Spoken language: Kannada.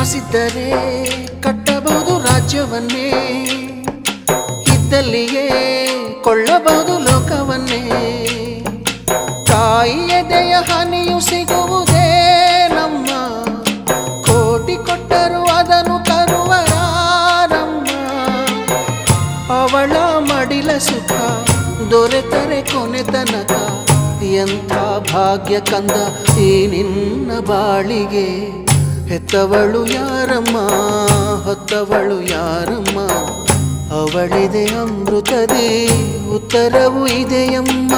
ಕಾಸಿದ್ದರೆ ಕಟ್ಟಬಹುದು ರಾಜ್ಯವನ್ನೇ, ಇದ್ದಲ್ಲಿಯೇ ಕೊಳ್ಳಬಹುದು ಲೋಕವನ್ನೇ. ತಾಯಿಯ ದಯೆಯ ಹನಿಯು ಸಿಗುವುದೇ ನಮ್ಮ, ಕೋಟಿ ಕೊಟ್ಟರು ಅದನ್ನು ತರುವರಾರಮ್ಮ. ಅವಳ ಮಡಿಲ ಸುಖ ದೊರೆತರೆ ಕೊನೆ ತನಕ, ಎಂಥ ಭಾಗ್ಯ ಕಂದ ಈ ನಿನ್ನ ಬಾಳಿಗೆ. ಹೆತ್ತವಳು ಯಾರಮ್ಮ, ಹೊತ್ತವಳು ಯಾರಮ್ಮ, ಅವಳಿದೆ ಅಮೃತದೇ ಉತ್ತರವೂ ಇದೆಯಮ್ಮ.